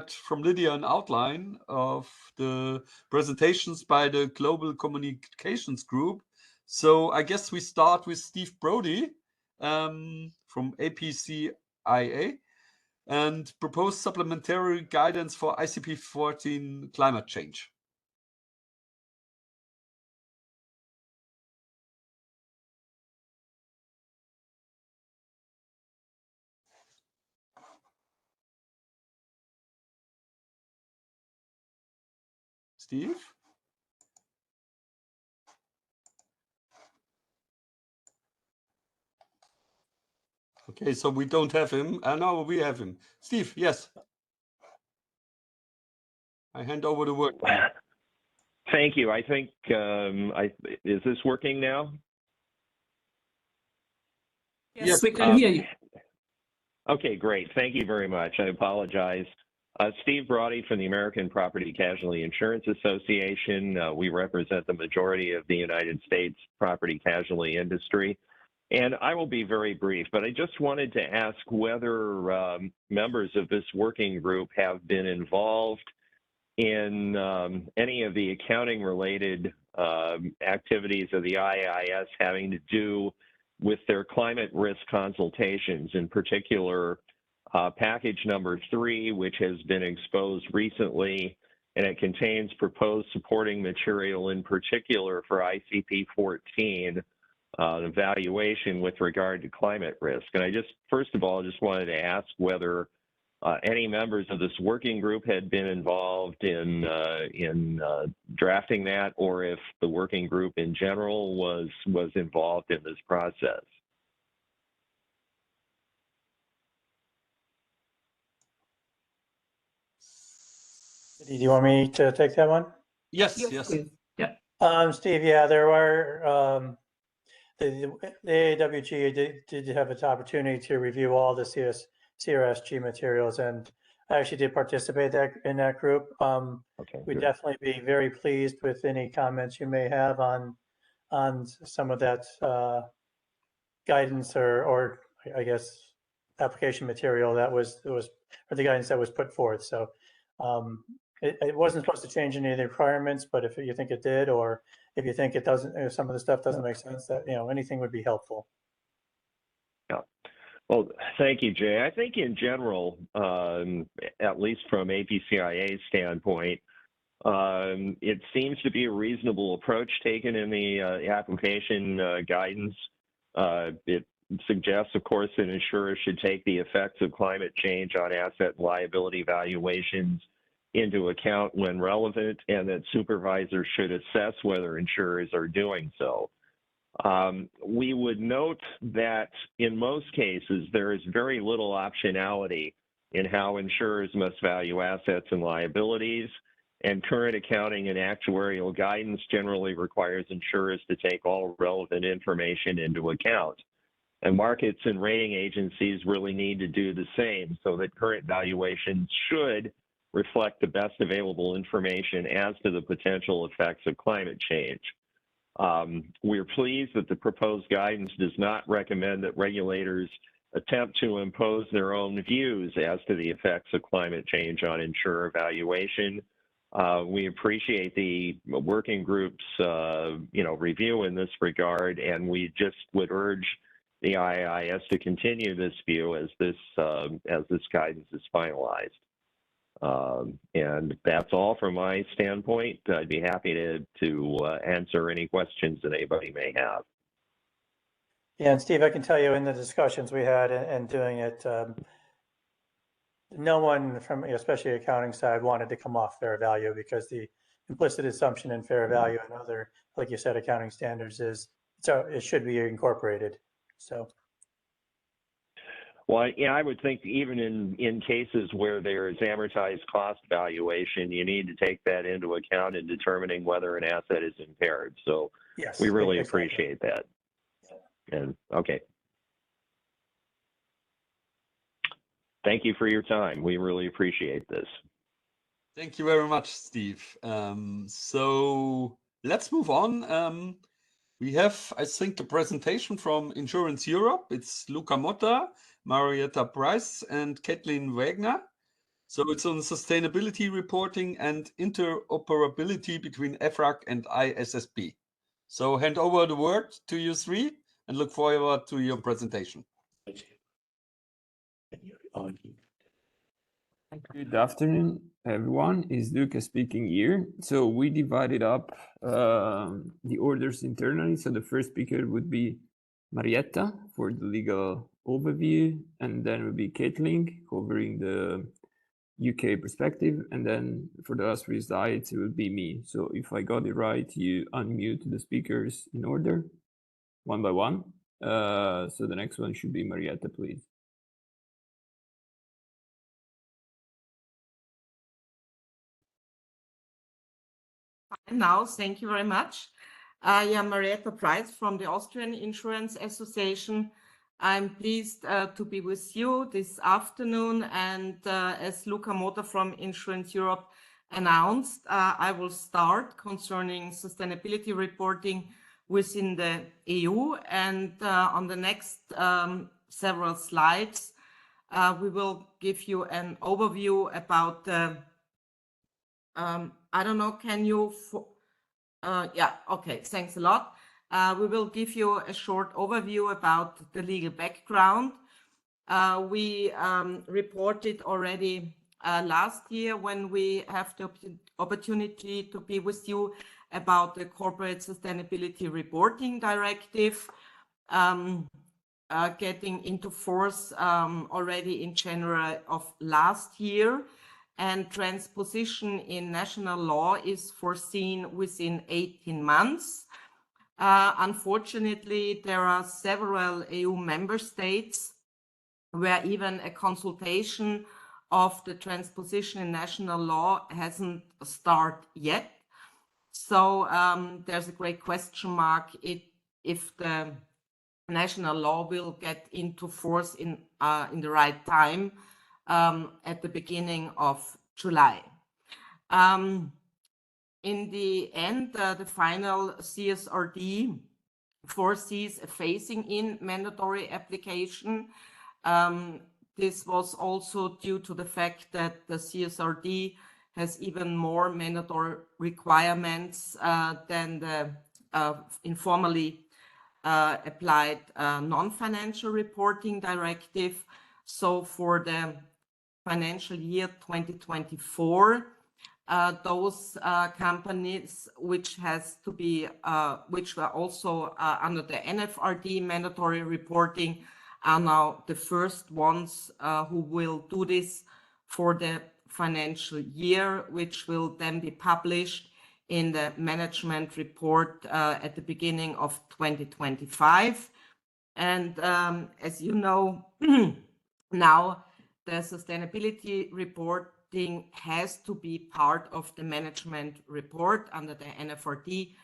from Lydia an outline of the presentations by the Global Communications Group. So I guess we start with Steve Brody from APCIA and propose supplementary guidance for ICP 14 climate change. Steve? Okay, so we don't have him. No, we have him. Steve, yes. I hand over the word. Thank you. I think, is this working now? Yes, we can hear you. Okay, great. Thank you very much. I apologize. Steve Brody from the American Property Casualty Insurance Association. We represent the majority of the United States property casualty industry. And I will be very brief, but I just wanted to ask whether members of this working group have been involved in any of the accounting-related activities of the IAIS having to do with their climate risk consultations, in particular, package number 3, which has been exposed recently, and it contains proposed supporting material, in particular for ICP 14, evaluation with regard to climate risk. And I just, first of all, just wanted to ask whether any members of this working group had been involved in drafting that, or if the working group in general was involved in this process. Do you want me to take that one? Yes. Yeah. Steve, yeah, there were, the AAWG did have an opportunity to review all the CRSG materials, and I actually did participate in that group. We'd definitely be very pleased with any comments you may have on some of that guidance or I guess application material that was or the guidance that was put forth. So it wasn't supposed to change any of the requirements, but if you think it did, or if you think it doesn't, if some of the stuff doesn't make sense, that anything would be helpful. Yeah. Well, thank you, Jay. I think in general, at least from APCIA's standpoint, it seems to be a reasonable approach taken in the application guidance. It suggests, of course, that insurers should take the effects of climate change on asset and liability valuations into account when relevant, and that supervisors should assess whether insurers are doing so. We would note that in most cases, there is very little optionality in how insurers must value assets and liabilities, and current accounting and actuarial guidance generally requires insurers to take all relevant information into account. And markets and rating agencies really need to do the same, so that current valuations should reflect the best available information as to the potential effects of climate change. We're pleased that the proposed guidance does not recommend that regulators attempt to impose their own views as to the effects of climate change on insurer valuation. We appreciate the working group's review in this regard, and we just would urge the IAIS to continue this view as this guidance is finalized. And that's all from my standpoint. I'd be happy to answer any questions that anybody may have. Yeah, and Steve, I can tell you in the discussions we had and doing it, no one from, especially accounting side, wanted to come off fair value, because the implicit assumption in fair value and other, like you said, accounting standards is, so it should be incorporated. So. Well, yeah, I would think even in cases where there is amortized cost valuation, you need to take that into account in determining whether an asset is impaired. So yes, we really appreciate that. And okay. Thank you for your time. We really appreciate this. Thank you very much, Steve. So let's move on. We have, I think, a presentation from Insurance Europe. It's Luca Motta, Marietta Price, and Kathleen Wagner. So it's on sustainability reporting and interoperability between EFRAG and ISSB. So hand over the word to you three and look forward to your presentation. Good afternoon, everyone. It's Lucas speaking here. So we divided up the orders internally. So the first speaker would be Marietta for the legal overview, and then would be Caitlin covering the UK perspective, and then for the last three slides, it would be me. So if I got it right, you unmute the speakers in order, one by one. So the next one should be Marietta, please. Now, thank you very much. I am Marietta Price from the Austrian Insurance Association. I'm pleased to be with you this afternoon, and as Luca Mota from Insurance Europe announced, I will start concerning sustainability reporting within the EU, and on the next several slides, we will give you an overview about I don't know, can you, yeah, okay, thanks a lot. We will give you a short overview about the legal background. We reported already last year when we have the opportunity to be with you about the Corporate Sustainability Reporting Directive getting into force already in January of last year. And transposition in national law is foreseen within 18 months. Unfortunately, there are several EU member states where even a consultation of the transposition in national law hasn't started yet. So there's a great question mark if the national law will get into force in the right time. At the beginning of July. In the end, the final CSRD foresees a phasing-in mandatory application. This was also due to the fact that the CSRD has even more mandatory requirements than the informally applied non-financial reporting directive. So for the financial year 2024, those companies which has to be which were also under the NFRD mandatory reporting are now the first ones who will do this for the financial year, which will then be published in the management report at the beginning of 2025. And as you know, now the sustainability reporting has to be part of the management report under the NFRD.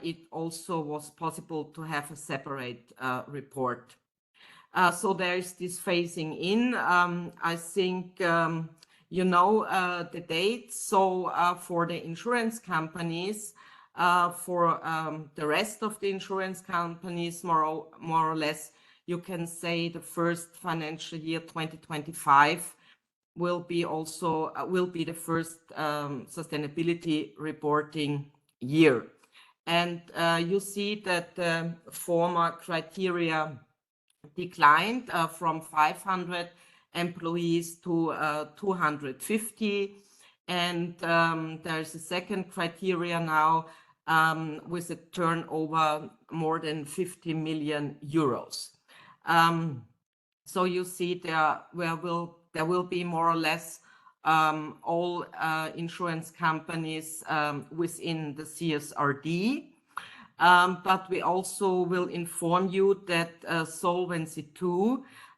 It also was possible to have a separate report. So there is this phasing in. I think you know the date. So for the insurance companies, for the rest of the insurance companies, more or less, you can say the first financial year 2025 will be also the first sustainability reporting year. And you see that the former criteria declined from 500 employees to 250. And there's a second criteria now with a turnover more than 50 million euros. So you see there will be more or less all insurance companies within the CSRD. But we also will inform you that Solvency II,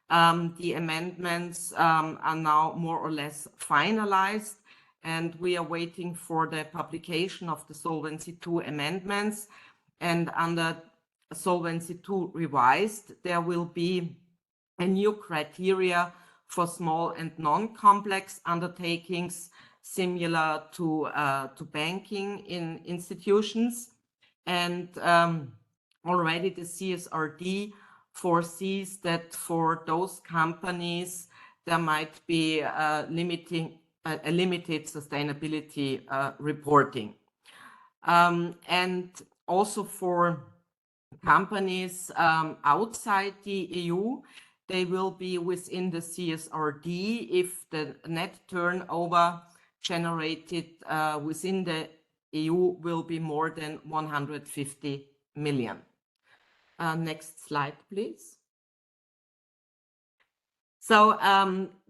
the amendments are now more or less finalized, and we are waiting for the publication of the Solvency II amendments. And under Solvency II revised, there will be a new criteria for small and non-complex undertakings similar to banking in institutions. And already the CSRD foresees that for those companies there might be a limited sustainability reporting. And also for companies outside the EU, they will be within the CSRD if the net turnover generated within the EU will be more than 150 million. Next slide, please. So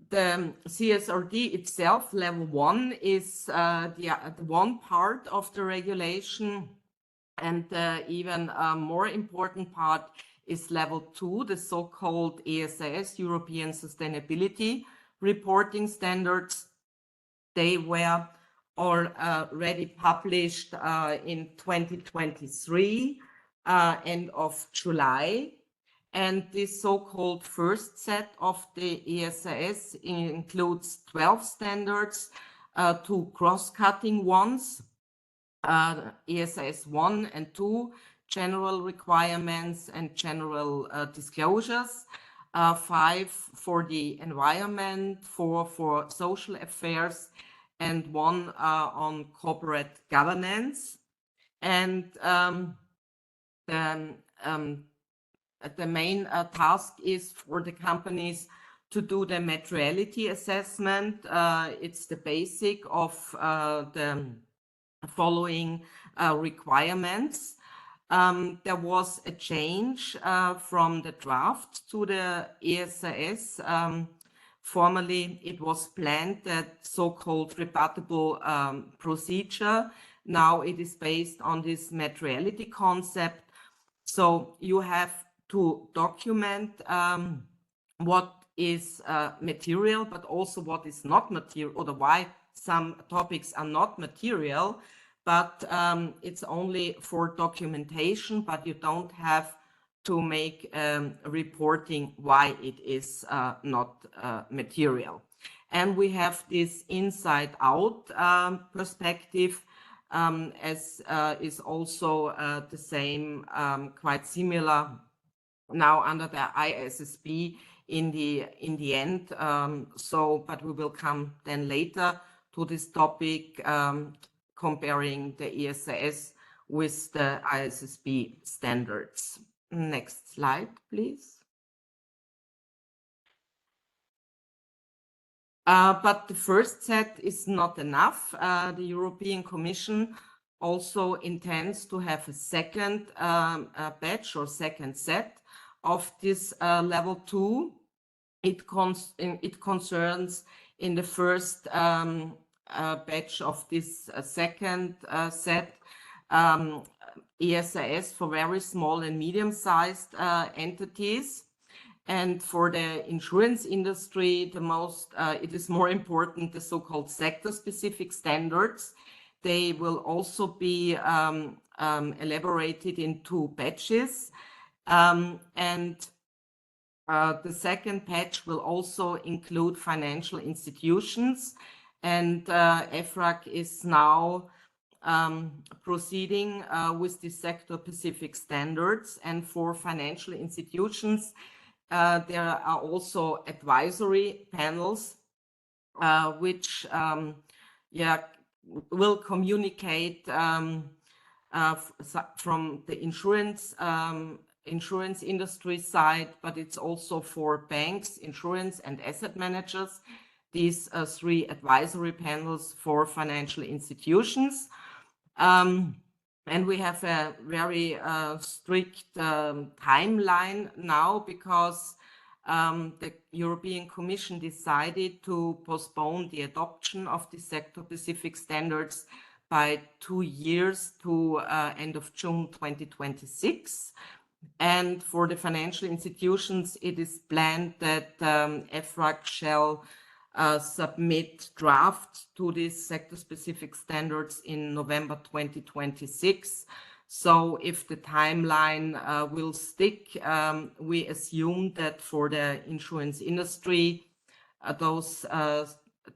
the CSRD itself, level 1, is the one part of the regulation, and even a more important part is level 2, the so-called AAIS, European Sustainability Reporting Standards. They were already published in 2023, end of July. And this so-called first set of the AAIS includes 12 standards, 2 cross-cutting ones, AAIS 1 and 2, general requirements and general disclosures, 5 for the environment, 4 for social affairs, and 1 on corporate governance. And the main task is for the companies to do the materiality assessment. It's the basic of the following requirements. There was a change from the draft to the AAIS. Formerly, it was planned that so-called rebuttable procedure. Now it is based on this materiality concept. So you have to document what is material, but also what is not material, or why some topics are not material, but it's only for documentation, but you don't have to make reporting why it is not material. And we have this inside-out perspective, as is also the same, quite similar now under the ISSB in the end. But we will come then later to this topic, comparing the AAIS with the ISSB standards. Next slide, please. But the first set is not enough. The European Commission also intends to have a second batch or second set of this level 2. It concerns in the first batch of this second set AAIS for very small and medium-sized entities. And for the insurance industry, it is more important, the so-called sector-specific standards. They will also be elaborated in 2 batches. And the second batch will also include financial institutions. And EFRAG is now proceeding with the sector-specific standards. And for financial institutions, there are also advisory panels, which will communicate from the insurance industry side, but it's also for banks, insurance, and asset managers. These 3 advisory panels for financial institutions. And we have a very strict timeline now, because the European Commission decided to postpone the adoption of the sector-specific standards by 2 years to end of June 2026. And for the financial institutions, it is planned that EFRAG shall submit draft to these sector-specific standards in November 2026. So if the timeline will stick, we assume that for the insurance industry, the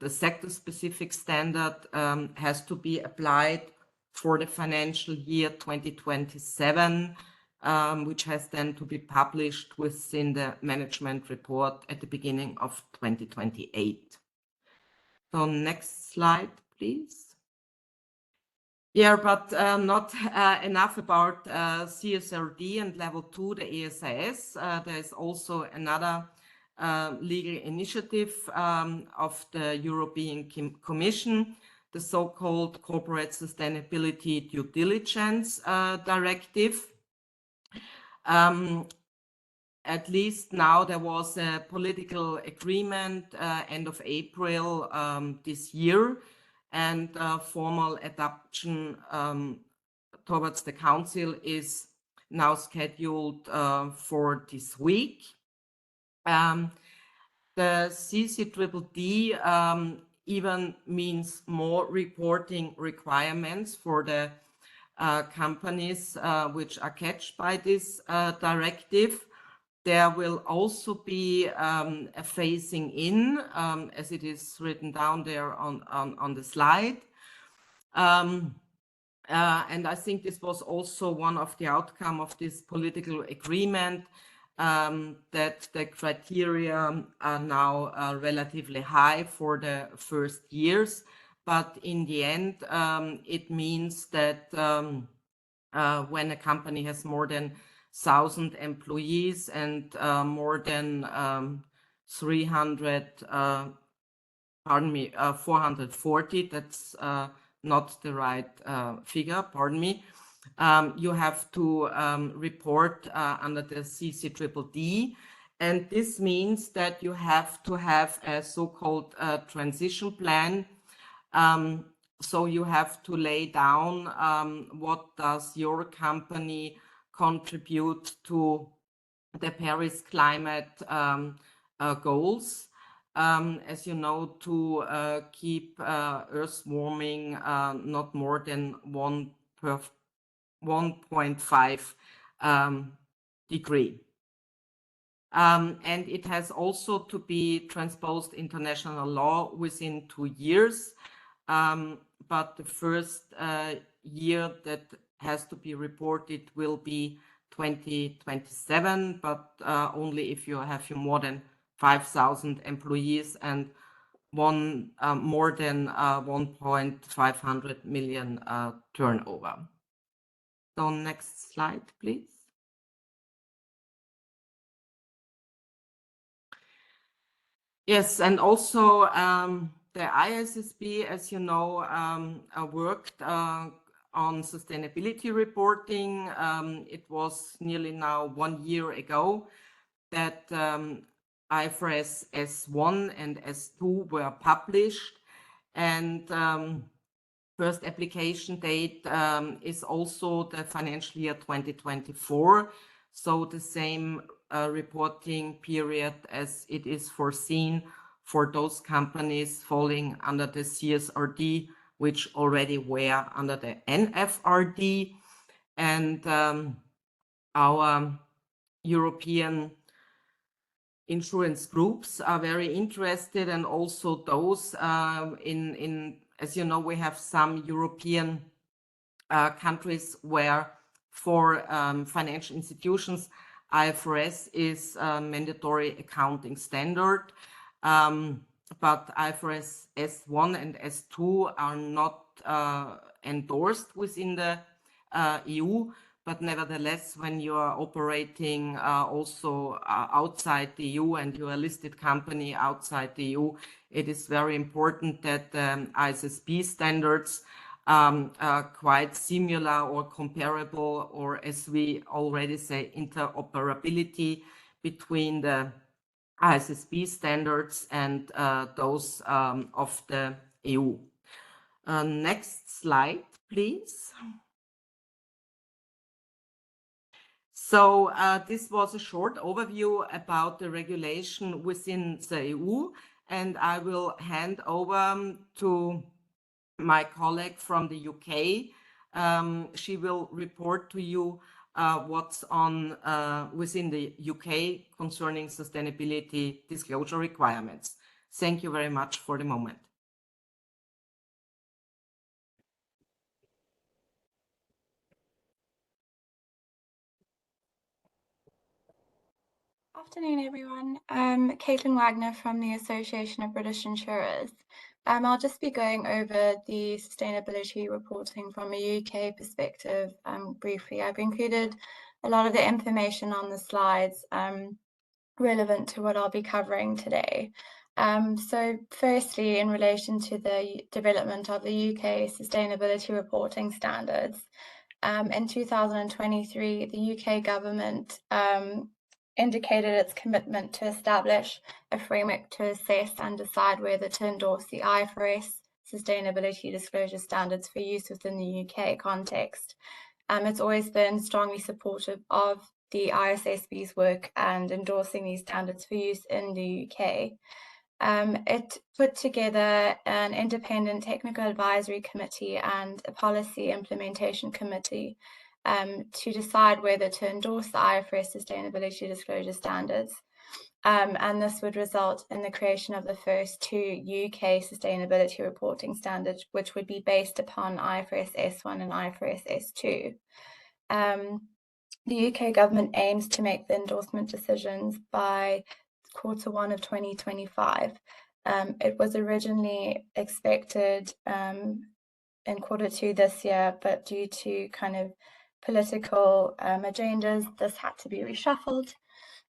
sector-specific standard has to be applied for the financial year 2027 which has then to be published within the management report at the beginning of 2028. So next slide, please. Yeah, but not enough about CSRD and level 2, the ASIS. There's also another legal initiative of the European Commission, the so-called Corporate Sustainability Due Diligence Directive. At least now there was a political agreement end of April this year, and formal adoption towards the Council is now scheduled for this week. The CCDD even means more reporting requirements for the companies which are catched by this directive. There will also be a phasing in, as it is written down there on the slide. And I think this was also one of the outcome of this political agreement, that the criteria are now relatively high for the first years. But in the end, it means that when a company has more than 1,000 employees and more than 440, that's not the right figure, pardon me. You have to report under the CCDD, and this means that you have to have a so-called transition plan. So you have to lay down what does your company contribute to the Paris climate goals. As you know, to keep Earth's warming not more than 1.5 degree. And it has also to be transposed international law within 2 years. But the first year that has to be reported will be 2027, but only if you have more than 5,000 employees and more than 1.5 million turnover. So next slide, please. Yes, and also the ISSB, as you know, worked on sustainability reporting. It was nearly now 1 year ago that IFRS S1 and S2 were published, and first application date is also the financial year 2024, so the same reporting period as it is foreseen for those companies falling under the CSRD, which already were under the NFRD. And our European insurance groups are very interested, and also those as you know, we have some European countries where for financial institutions, IFRS is a mandatory accounting standard. But IFRS S1 and S2 are not endorsed within the EU, but nevertheless, when you are operating also outside the EU and you're a listed company outside the EU, it is very important that ISSB standards are quite similar or comparable, or as we already say, interoperability between the ISSB standards and those of the EU. Next slide, please. So this was a short overview about the regulation within the EU, and I will hand over to my colleague from the UK. She will report to you what's on within the UK concerning sustainability disclosure requirements. Thank you very much for the moment. Afternoon, everyone. Caitlin Wagner from the Association of British Insurers. I'll just be going over the sustainability reporting from a UK perspective briefly. I've included a lot of the information on the slides relevant to what I'll be covering today. So firstly, in relation to the development of the UK sustainability reporting standards, in 2023, the UK government indicated its commitment to establish a framework to assess and decide whether to endorse the IFRS sustainability disclosure standards for use within the UK context. It's always been strongly supportive of the ISSB's work and endorsing these standards for use in the UK. It put together an independent technical advisory committee and a policy implementation committee to decide whether to endorse the IFRS sustainability disclosure standards. And this would result in the creation of the first two UK sustainability reporting standards, which would be based upon IFRS S1 and IFRS S2. The UK government aims to make the endorsement decisions by Q1 of 2025. It was originally expected in Q2 this year, but due to kind of political agendas, this had to be reshuffled.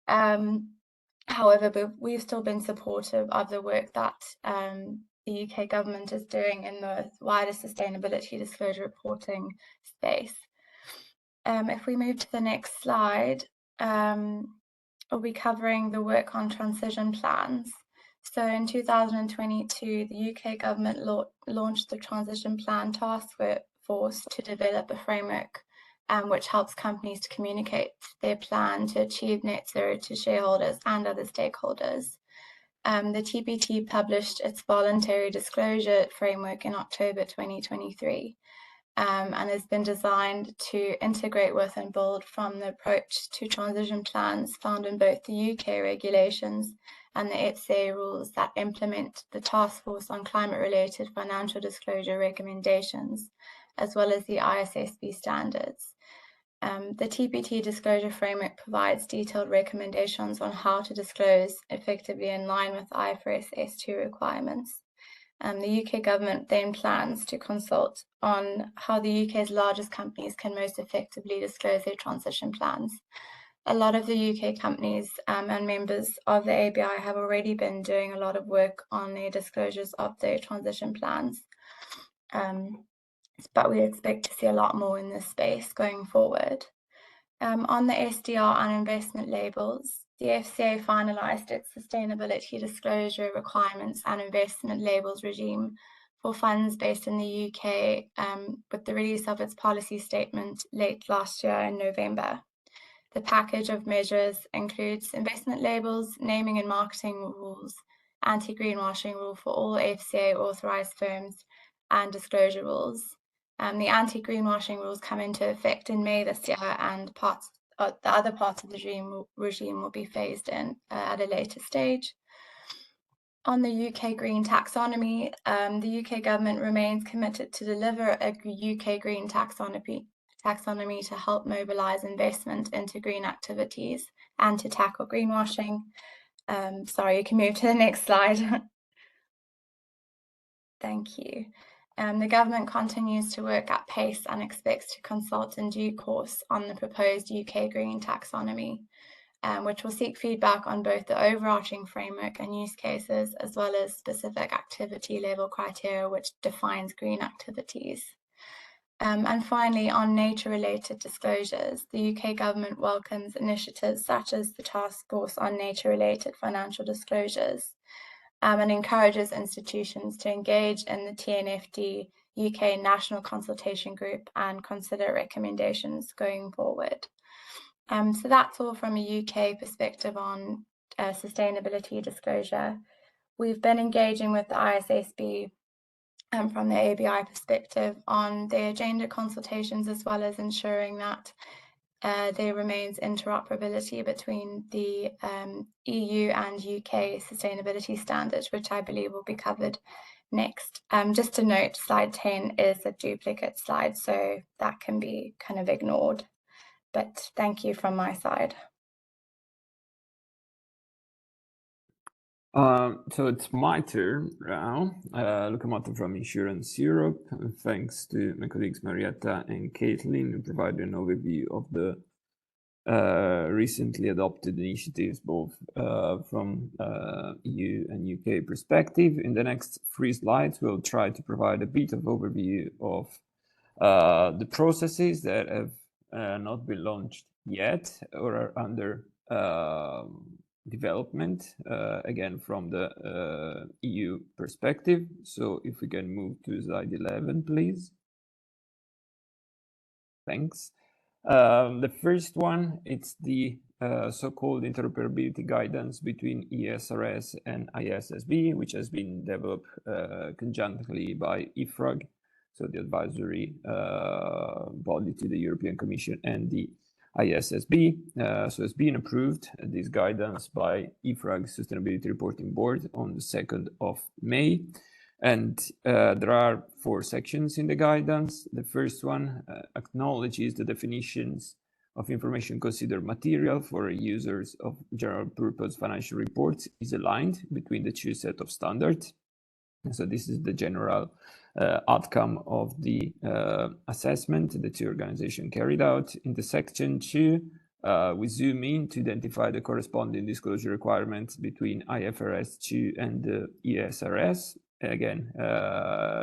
However, we've still been supportive of the work that the UK government is doing in the wider sustainability disclosure reporting space. If we move to the next slide, we'll be covering the work on transition plans. So in 2022, the UK government launched the Transition Plan Task Force to develop a framework which helps companies to communicate their plan to achieve net zero to shareholders and other stakeholders. The TPT published its voluntary disclosure framework in October 2023 and has been designed to integrate with and build from the approach to transition plans found in both the UK regulations and the FCA rules that implement the Task Force on Climate-Related Financial Disclosure recommendations, as well as the ISSB standards. The TPT disclosure framework provides detailed recommendations on how to disclose effectively in line with IFRS S2 requirements. The UK government then plans to consult on how the UK's largest companies can most effectively disclose their transition plans. A lot of the UK companies and members of the ABI have already been doing a lot of work on their disclosures of their transition plans. But we expect to see a lot more in this space going forward. On the SDR and investment labels, the FCA finalised its sustainability disclosure requirements and investment labels regime for funds based in the UK with the release of its policy statement late last year in November. The package of measures includes investment labels, naming and marketing rules, anti-greenwashing rule for all FCA authorised firms, and disclosure rules. The anti-greenwashing rules come into effect in May this year, and the other parts of the regime will be phased in at a later stage. On the UK green taxonomy, the UK government remains committed to deliver a UK green taxonomy to help mobilise investment into green activities and to tackle greenwashing. Sorry, you can move to the next slide. Thank you. The government continues to work at pace and expects to consult in due course on the proposed UK green taxonomy, which will seek feedback on both the overarching framework and use cases, as well as specific activity level criteria which defines green activities. And finally, on nature-related disclosures, the UK government welcomes initiatives such as the Task Force on Nature-Related Financial Disclosures and encourages institutions to engage in the TNFD UK National Consultation Group and consider recommendations going forward. So that's all from a UK perspective on sustainability disclosure. We've been engaging with the ISSB from the ABI perspective on the agenda consultations, as well as ensuring that there remains interoperability between the EU and UK sustainability standards, which I believe will be covered next. Just to note, slide 10 is a duplicate slide, so that can be kind of ignored. But thank you from my side. So it's my turn now. Luca Motta from Insurance Europe. Thanks to my colleagues Marietta and Caitlin who provided an overview of the recently adopted initiatives, both from EU and UK perspective. In the next 3 slides, we'll try to provide a bit of overview of the processes that have not been launched yet or are under development, again, from the EU perspective. So if we can move to slide 11, please. Thanks. The first one, it's the so-called interoperability guidance between ESRS and ISSB, which has been developed conjunctly by IFRAG, so the advisory body to the European Commission, and the ISSB. So it's been approved, this guidance, by IFRAG Sustainability Reporting Board on the 2nd of May. And there are 4 sections in the guidance. The first one acknowledges the definitions of information considered material for users of general purpose financial reports is aligned between the 2 sets of standards. And so this is the general outcome of the assessment the 2 organizations carried out. In the section 2, we zoom in to identify the corresponding disclosure requirements between IFRS 2 and the ESRS. Again,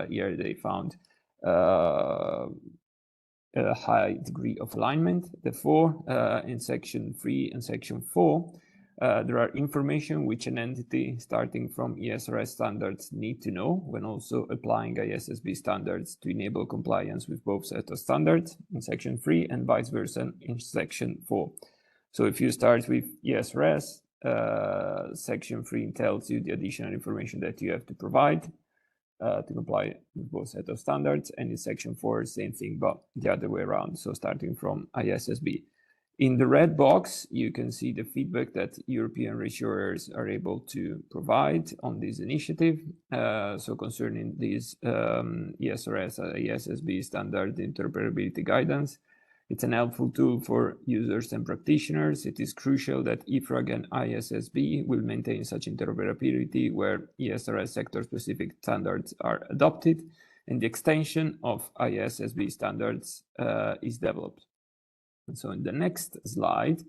here they found a high degree of alignment. Therefore, in section 3 and section 4, there are information which an entity starting from ESRS standards need to know when also applying ISSB standards to enable compliance with both sets of standards in section 3 and vice versa in section 4. So if you start with ESRS, section 3 tells you the additional information that you have to provide to comply with both sets of standards, and in section 4, same thing, but the other way around, so starting from ISSB. In the red box, you can see the feedback that European reinsurers are able to provide on this initiative. So concerning this ESRS, ISSB standard interoperability guidance, it's an helpful tool for users and practitioners. It is crucial that IFRAG and ISSB will maintain such interoperability where ESRS sector-specific standards are adopted and the extension of ISSB standards is developed. And so in the next slide,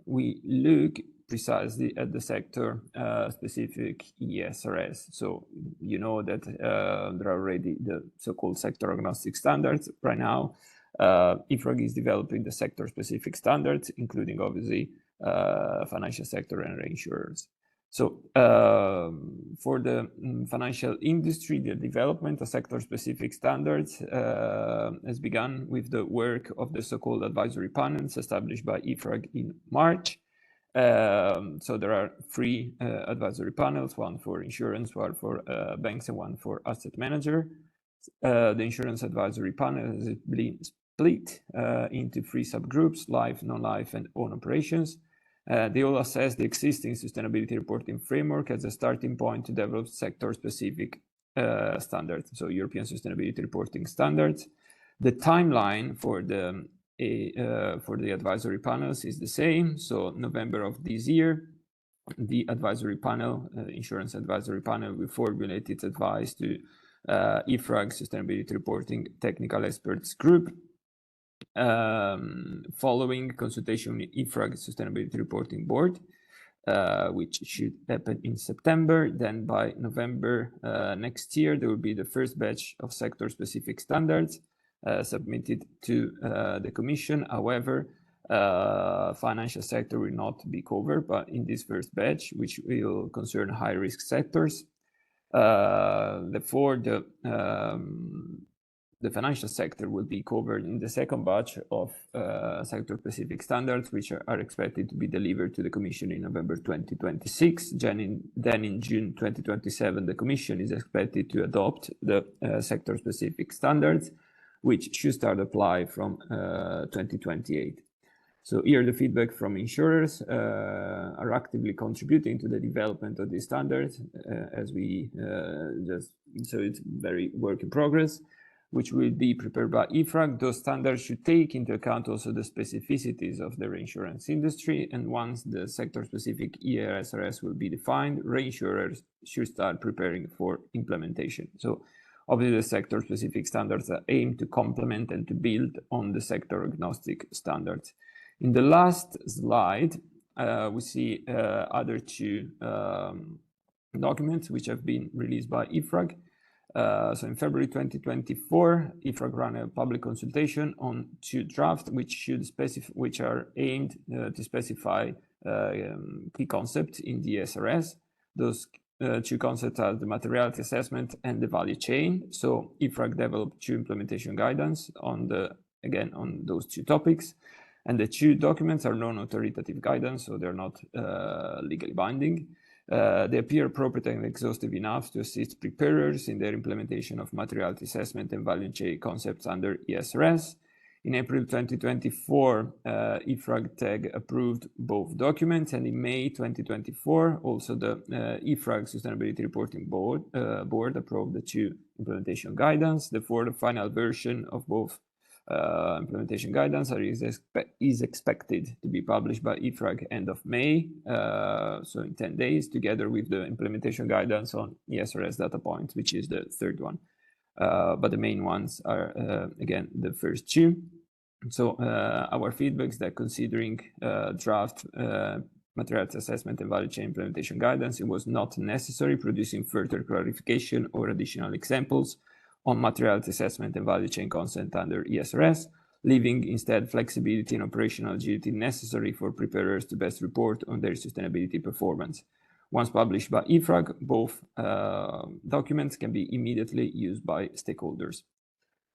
we look precisely at the sector-specific ESRS. So you know that there are already the so-called sector-agnostic standards. Right now, IFRAG is developing the sector-specific standards, including obviously financial sector and reinsurers. So for the financial industry, the development of sector-specific standards has begun with the work of the so-called advisory panels established by IFRAG in March. So there are 3 advisory panels, one for insurance, one for banks, and one for asset manager. The insurance advisory panel has been split into 3 subgroups: life, non-life, and own operations. They all assess the existing sustainability reporting framework as a starting point to develop sector-specific standards, so European sustainability reporting standards. The timeline for the advisory panels is the same. So November of this year, the advisory panel, insurance advisory panel, will formulate its advice to IFRAG Sustainability Reporting Technical Experts Group. Following consultation with IFRAG Sustainability Reporting Board, which should happen in September. Then by November next year, there will be the first batch of sector-specific standards submitted to the Commission. However, financial sector will not be covered, but in this first batch, which will concern high-risk sectors. Therefore, the financial sector will be covered in the second batch of sector-specific standards, which are expected to be delivered to the Commission in November 2026. Then in June 2027, the Commission is expected to adopt the sector-specific standards, which should start apply from 2028. So here the feedback from insurers are actively contributing to the development of these standards, so it's very work in progress. which will be prepared by IFRAG. Those standards should take into account also the specificities of the reinsurance industry. And once the sector-specific ERSRS will be defined, reinsurers should start preparing for implementation. So obviously, the sector-specific standards are aimed to complement and to build on the sector-agnostic standards. In the last slide, we see other two documents which have been released by IFRAG. So in February 2024, IFRAG ran a public consultation on two drafts which are aimed to specify key concepts in the SRS. Those two concepts are the materiality assessment and the value chain. So IFRAG developed two implementation guidance on those two topics. And the two documents are non-authoritative guidance, so they're not legally binding. They appear appropriate and exhaustive enough to assist preparers in their implementation of materiality assessment and value chain concepts under ESRS. In April 2024, IFRAG TEG approved both documents, and in May 2024, also the IFRAG Sustainability Reporting Board approved the two implementation guidance. The final version of both implementation guidance is expected to be published by IFRAG end of May, so in 10 days, together with the implementation guidance on ESRS data points, which is the third one. But the main ones are, again, the first two. So our feedback is that considering draft materiality assessment and value chain implementation guidance, it was not necessary producing further clarification or additional examples on materiality assessment and value chain consent under ESRS, leaving instead flexibility and operational agility necessary for preparers to best report on their sustainability performance. Once published by IFRAG, both documents can be immediately used by stakeholders.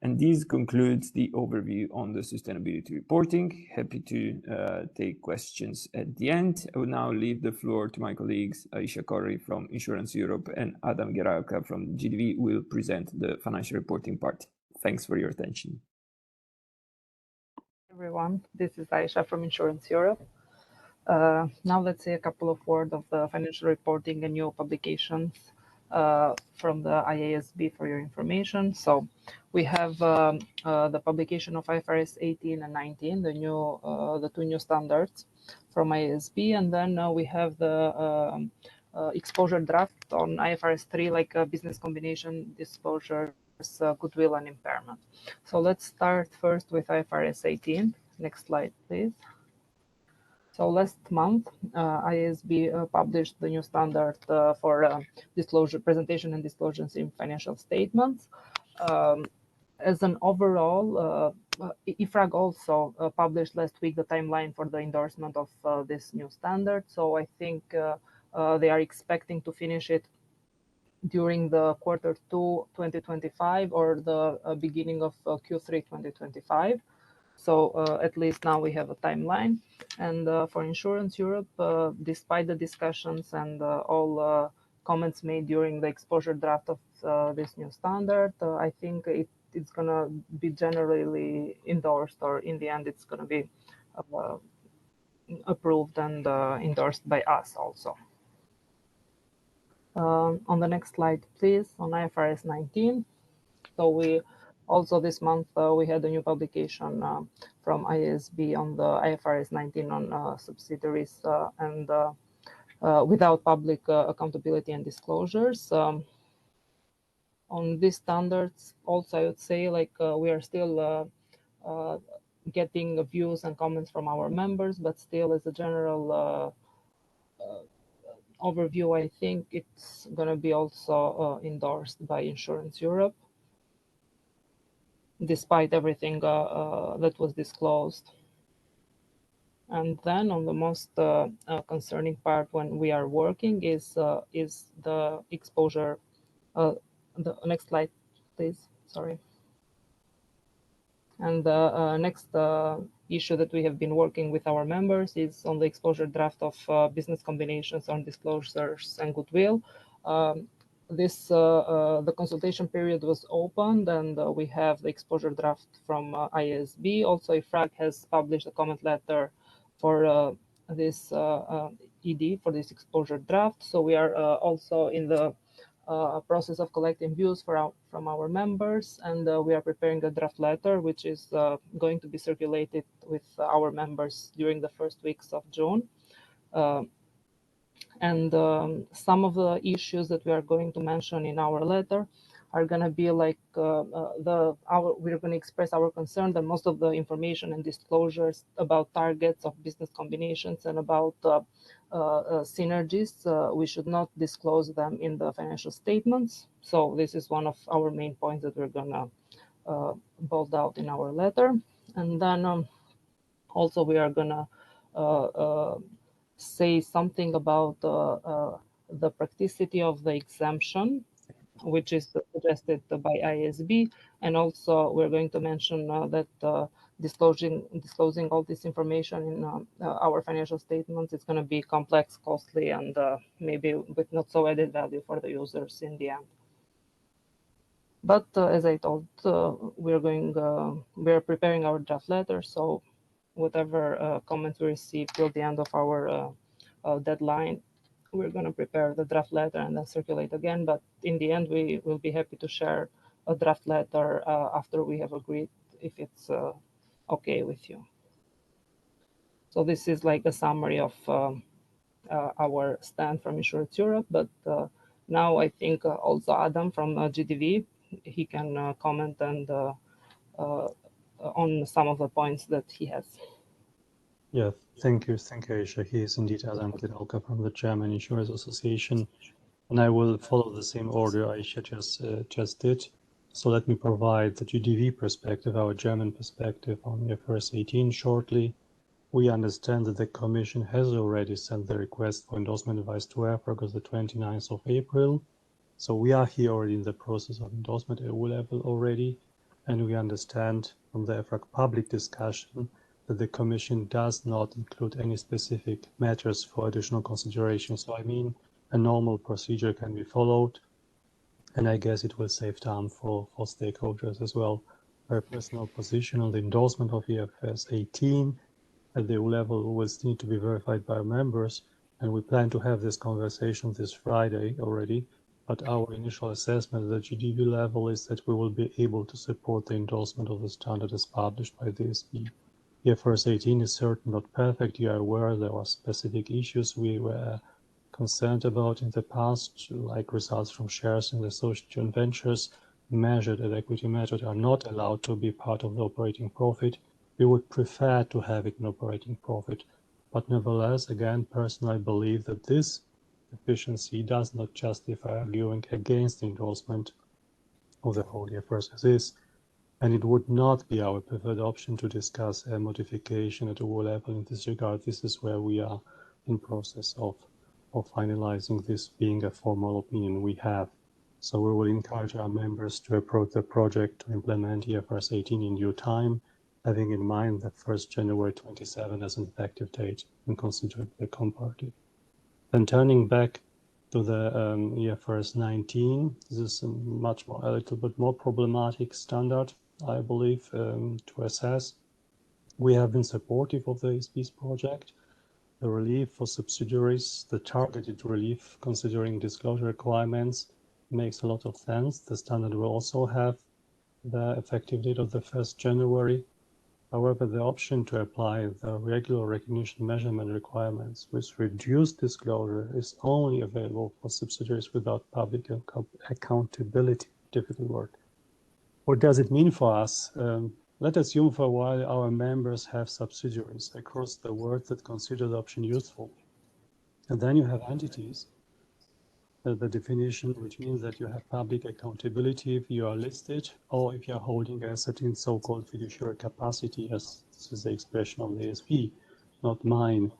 And this concludes the overview on the sustainability reporting. Happy to take questions at the end. I will now leave the floor to my colleagues, Aisha Corey from Insurance Europe and Adam Geralka from GDV, who will present the financial reporting part. Thanks for your attention. Everyone, this is Aisha from Insurance Europe. Now let's say a couple of words of the financial reporting and new publications from the IASB for your information. So we have the publication of IFRS 18 and 19, the two new standards from IASB, and then we have the exposure draft on IFRS 3, like business combination disclosures, goodwill and impairment. So let's start first with IFRS 18. Next slide, please. So last month, IASB published the new standard for disclosure, presentation and disclosures in financial statements. As an overall, IFRAG also published last week the timeline for the endorsement of this new standard. So I think they are expecting to finish it during the Q2 2025 or the beginning of Q3 2025. So at least now we have a timeline. And for Insurance Europe, despite the discussions and all comments made during the exposure draft of this new standard, I think it's going to be generally endorsed, or in the end, it's going to be approved and endorsed by us also. On the next slide, please, on IFRS 19. So we also this month, we had a new publication from IASB on the IFRS 19 on subsidiaries and without public accountability and disclosures. On these standards, also, I would say, like, we are still getting views and comments from our members, but still as a general overview, I think it's going to be also endorsed by Insurance Europe, despite everything that was disclosed. And then on the most concerning part when we are working is the exposure. The next slide, please. Sorry. And the next issue that we have been working with our members is on the exposure draft of business combinations on disclosures and goodwill. The consultation period was opened, and we have the exposure draft from IASB. Also, IFRAG has published a comment letter for this ED, for this exposure draft. So we are also in the a process of collecting views from our members, and we are preparing a draft letter, which is going to be circulated with our members during the first weeks of June. And some of the issues that we are going to mention in our letter are going to be like we're going to express our concern that most of the information and disclosures about targets of business combinations and about synergies, we should not disclose them in the financial statements. So this is one of our main points that we're going to bold out in our letter. And then also we are going to say something about the practicity of the exemption, which is suggested by IASB, and also we're going to mention that disclosing all this information in our financial statements is going to be complex, costly, and maybe with not so added value for the users in the end. But as I told, we're preparing our draft letter, so whatever comments we receive till the end of our deadline, we're going to prepare the draft letter and then circulate again. But in the end, we will be happy to share a draft letter after we have agreed, if it's okay with you. So this is like a summary of our stand from Insurance Europe. But now I think also Adam from GDV, he can comment and on some of the points that he has. Yeah, thank you, Aisha. He is indeed Adam Gedalka from the German Insurance Association, and I will follow the same order Aisha just did. So let me provide the GDV perspective, our German perspective on IFRS 18 shortly. We understand that the Commission has already sent the request for endorsement advice to EFRAG on the 29th of April. So we are here already in the process of endorsement at EU level already, and we understand from the EFRAG public discussion that the Commission does not include any specific matters for additional consideration. So I mean, a normal procedure can be followed, and I guess it will save time for stakeholders as well. Our personal position on the endorsement of IFRS 18 at the EU level will still need to be verified by our members, and we plan to have this conversation this Friday already. But our initial assessment at the GDV level is that we will be able to support the endorsement of the standard as published by the ESB. IFRS 18 is certainly not perfect. You are aware there are specific issues we were concerned about in the past, like results from shares in the social joint ventures measured at equity method are not allowed to be part of the operating profit. We would prefer to have it in operating profit. But nevertheless, again, personally, I believe that this deficiency does not justify arguing against the endorsement of the whole IFRS as is. And it would not be our preferred option to discuss a modification at EU level in this regard. This is where we are in process of finalizing this being a formal opinion we have. So we will encourage our members to approach the project to implement IFRS 18 in due time, having in mind that 1st January 27 as an effective date and considering the comparative. Then turning back to the IFRS 19, this is a little bit more problematic standard, I believe, to assess. We have been supportive of the ESB's project. The relief for subsidiaries, the targeted relief considering disclosure requirements makes a lot of sense. The standard will also have the effective date of the 1st January. However, the option to apply the regular recognition measurement requirements with reduced disclosure is only available for subsidiaries without public accountability. Difficult word. What does it mean for us? Let's assume for a while our members have subsidiaries across the world that consider the option useful. And then you have entities, the definition, which means that you have public accountability if you are listed or if you are holding asset in so-called fiduciary capacity, as this is the expression of the ESB, not mine.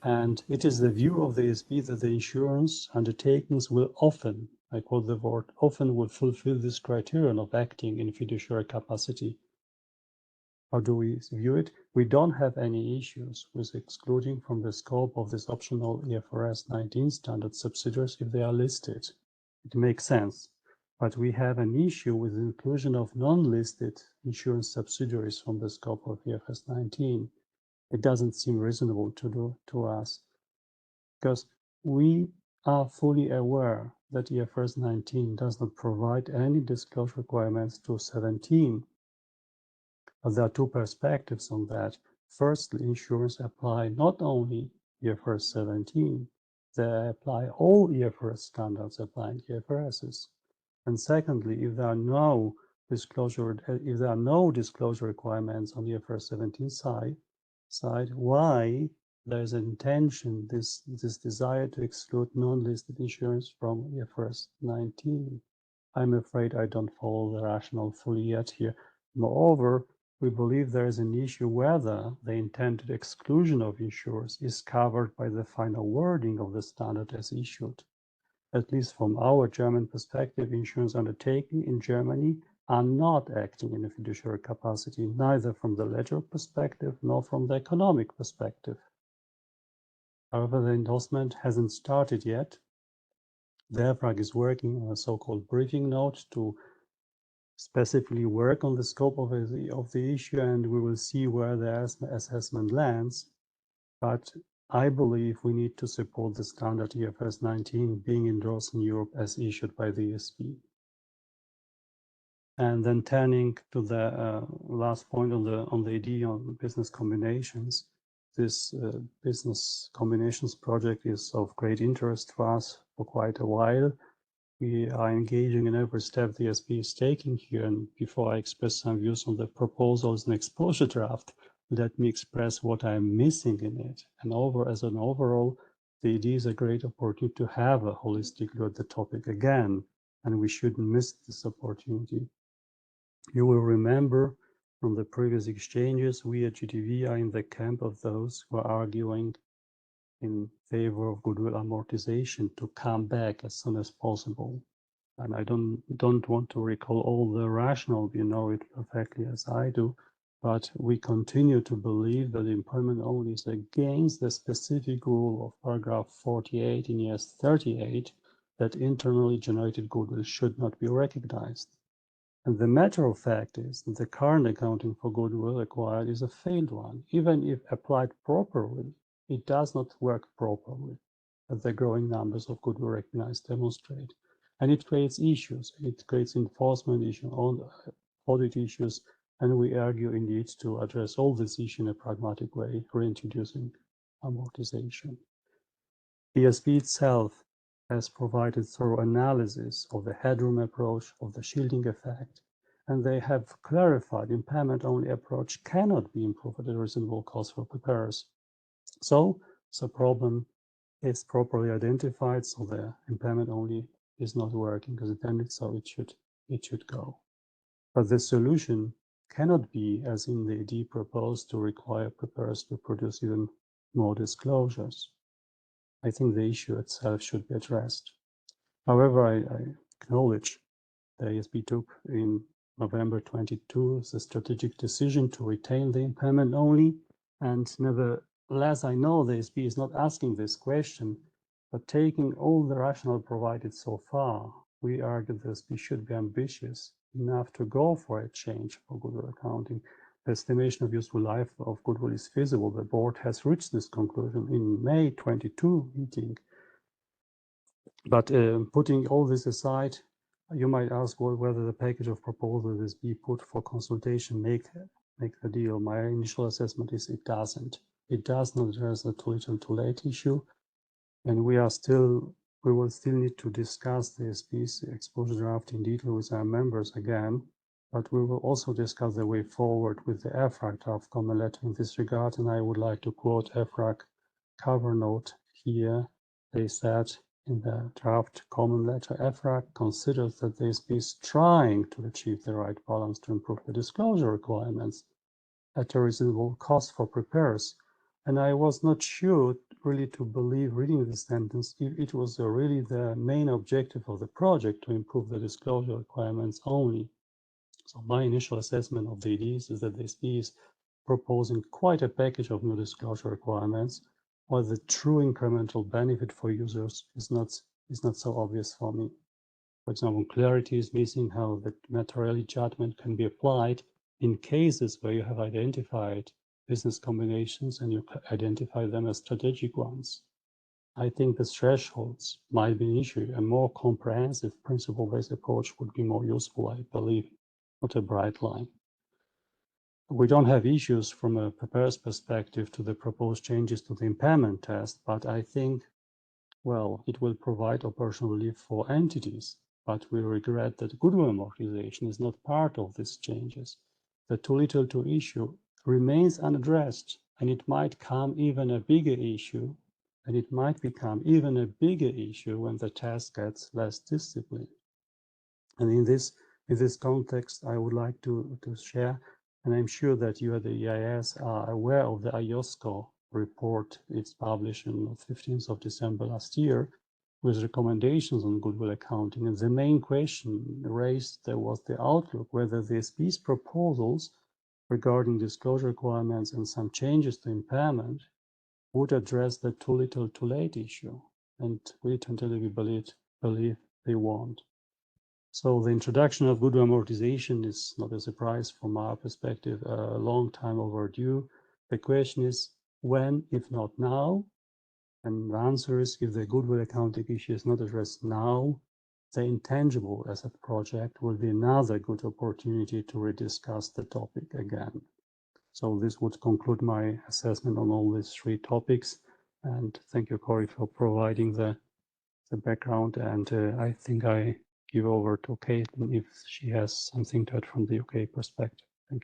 And it is the view of the ESB that the insurance undertakings will often, I quote the word, often will fulfill this criterion of acting in fiduciary capacity. How do we view it? We don't have any issues with excluding from the scope of this optional IFRS 19 standard subsidiaries if they are listed. It makes sense. But we have an issue with the inclusion of non-listed insurance subsidiaries from the scope of IFRS 19. It doesn't seem reasonable to us because we are fully aware that IFRS 19 does not provide any disclosure requirements to 17. But there are two perspectives on that. Firstly, insurers apply not only IFRS 17, they apply all IFRS standards applying IFRSs. And secondly, if there are no disclosure requirements on the IFRS 17 side, why there is an intention, this desire to exclude non-listed insurance from IFRS 19? I'm afraid I don't follow the rationale fully yet here. Moreover, we believe there is an issue whether the intended exclusion of insurers is covered by the final wording of the standard as issued. At least from our German perspective, insurance undertakings in Germany are not acting in a fiduciary capacity, neither from the legal perspective nor from the economic perspective. However, the endorsement hasn't started yet. The EFRAG is working on a so-called briefing note to specifically work on the scope of the issue, and we will see where the assessment lands. But I believe we need to support the standard IFRS 19 being endorsed in Europe as issued by the ESB. And then turning to the last point on the AD on business combinations, this business combinations project is of great interest to us for quite a while. We are engaging in every step the ESB is taking here. And before I express some views on the proposals and exposure draft, let me express what I'm missing in it. And as an overall, the AD is a great opportunity to have a holistic look at the topic again, and we shouldn't miss this opportunity. You will remember from the previous exchanges, we at GTV are in the camp of those who are arguing in favor of goodwill amortization to come back as soon as possible. And I don't want to recall all the rationale, you know it perfectly as I do, but we continue to believe that employment only is against the specific rule of paragraph 48 in IAS 38 that internally generated goodwill should not be recognized. And the matter of fact is that the current accounting for goodwill acquired is a failed one. Even if applied properly, it does not work properly, as the growing numbers of goodwill recognized demonstrate. And it creates issues. It creates enforcement issues, audit issues, and we argue indeed to address all these issues in a pragmatic way, reintroducing amortization. ESB itself has provided thorough analysis of the headroom approach, of the shielding effect, and they have clarified impairment-only approach cannot be improved at a reasonable cost for preparers. So the problem is properly identified, so the impairment-only is not working as intended, so it should go. But the solution cannot be, as in the AD proposed, to require preparers to produce even more disclosures. I think the issue itself should be addressed. However, I acknowledge the ESB took in November 22 the strategic decision to retain the impairment only, and nevertheless, I know the ESB is not asking this question, but taking all the rationale provided so far, we argue the ESB should be ambitious enough to go for a change for goodwill accounting. The estimation of useful life of goodwill is feasible. The board has reached this conclusion in May 22 meeting. But putting all this aside, you might ask whether the package of proposals is be put for consultation make the deal. My initial assessment is it doesn't. It does not address the too little too late issue, and we will still need to discuss the ESB's exposure draft in detail with our members again. But we will also discuss the way forward with the EFRAG draft comment letter in this regard, and I would like to quote EFRAG cover note here. They said in the draft comment letter, EFRAG considers that the ESB is trying to achieve the right balance to improve the disclosure requirements at a reasonable cost for preparers. And I was not sure really to believe, reading this sentence, if it was really the main objective of the project to improve the disclosure requirements only. So my initial assessment of the IDs is that the ESB is proposing quite a package of new disclosure requirements, while the true incremental benefit for users is not so obvious for me. For example, clarity is missing how the materiality judgment can be applied in cases where you have identified business combinations and you identify them as strategic ones. I think the thresholds might be an issue. A more comprehensive principle-based approach would be more useful, I believe, not a bright line. We don't have issues from a preparer's perspective to the proposed changes to the impairment test, but I think, well, it will provide operational relief for entities, but we regret that goodwill amortization is not part of these changes. The too little to issue remains unaddressed, and it might become even a bigger issue when the test gets less disciplined. And in this context, I would like to share, and I'm sure that you at the EIS are aware of the IOSCO report. It's published on the 15th of December last year with recommendations on goodwill accounting. And the main question raised there was the outlook, whether the SB's proposals regarding disclosure requirements and some changes to impairment would address the too little too late issue. And we tentatively believe they won't. So the introduction of goodwill amortization is not a surprise from our perspective, a long time overdue. The question is when, if not now? And the answer is if the goodwill accounting issue is not addressed now, the intangible asset project will be another good opportunity to rediscuss the topic again. So this would conclude my assessment on all these three topics. And thank you, Cory, for providing the background. And I think I give over to Kate if she has something to add from the UK perspective. Thank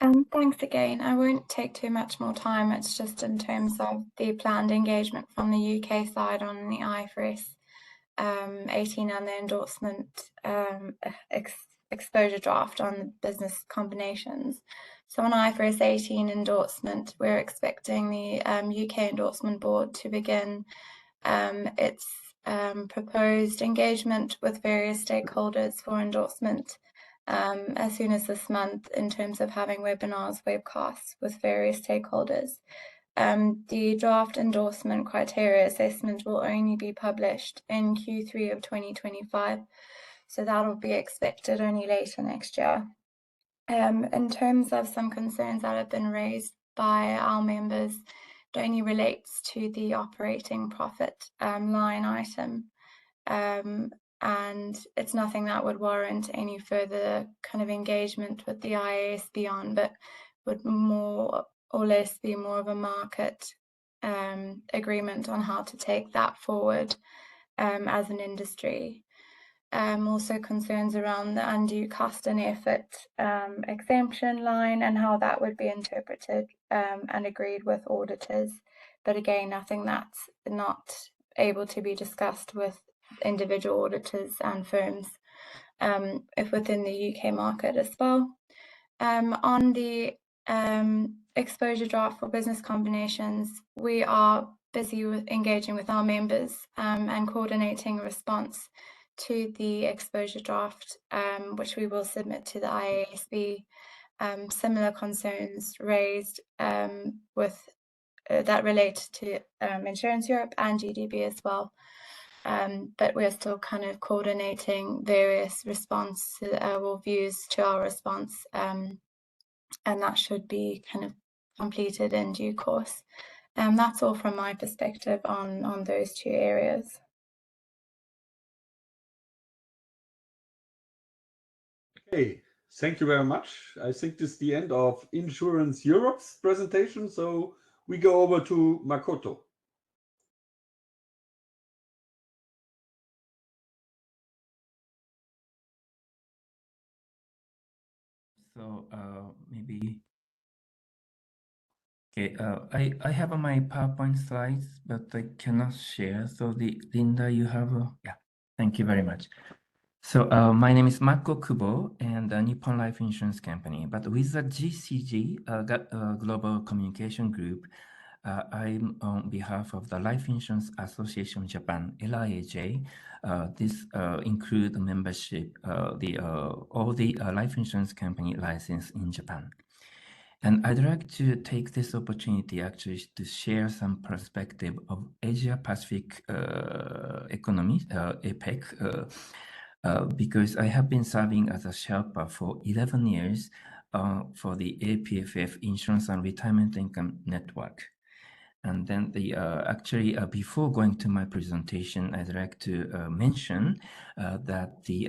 you. Thanks again. I won't take too much more time. It's just in terms of the planned engagement from the UK side on the IFRS 18 and the endorsement exposure draft on business combinations. So on IFRS 18 endorsement, we're expecting the UK endorsement board to begin its proposed engagement with various stakeholders for endorsement as soon as this month in terms of having webinars, webcasts with various stakeholders. The draft endorsement criteria assessment will only be published in Q3 of 2025, so that will be expected only later next year. In terms of some concerns that have been raised by our members, it only relates to the operating profit line item. And it's nothing that would warrant any further kind of engagement with the IAIS beyond, but would more or less be more of a market agreement on how to take that forward as an industry. Also concerns around the undue cost and effort exemption line and how that would be interpreted and agreed with auditors. But again, nothing that's not able to be discussed with individual auditors and firms if within the UK market as well. On the exposure draft for business combinations, we are busy with engaging with our members and coordinating a response to the exposure draft, which we will submit to the IASB. Similar concerns raised with that relate to Insurance Europe and GDB as well. But we're still kind of coordinating various responses or views to our response, and that should be kind of completed in due course. That's all from my perspective on those two areas. Okay, thank you very much. I think this is the end of Insurance Europe's presentation, so we go over to Makoto. So maybe, okay, I have my PowerPoint slides, but I cannot share. So Linda, you have, yeah, thank you very much. So my name is Mako Kubo and Nippon Life Insurance Company, but with the GCG, Global Communication Group, I'm on behalf of the Life Insurance Association Japan, LIAJ. This include membership, all the life insurance company licensed in Japan. And I'd like to take this opportunity actually to share some perspective of Asia Pacific economy, APEC, because I have been serving as a Sherpa for 11 years for the APFF Insurance and Retirement Income Network. And then actually, before going to my presentation, I'd like to mention that the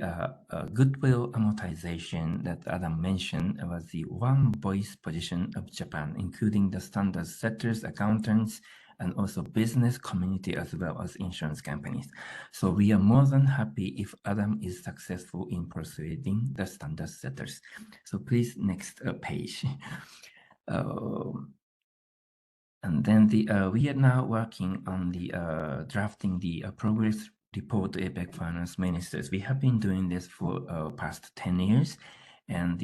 goodwill amortization that Adam mentioned was the one voice position of Japan, including the standard setters, accountants, and also business community as well as insurance companies. So we are more than happy if Adam is successful in persuading the standard setters. So please, next page. And then we are now working on the drafting the progress report to APEC finance ministers. We have been doing this for past 10 years. And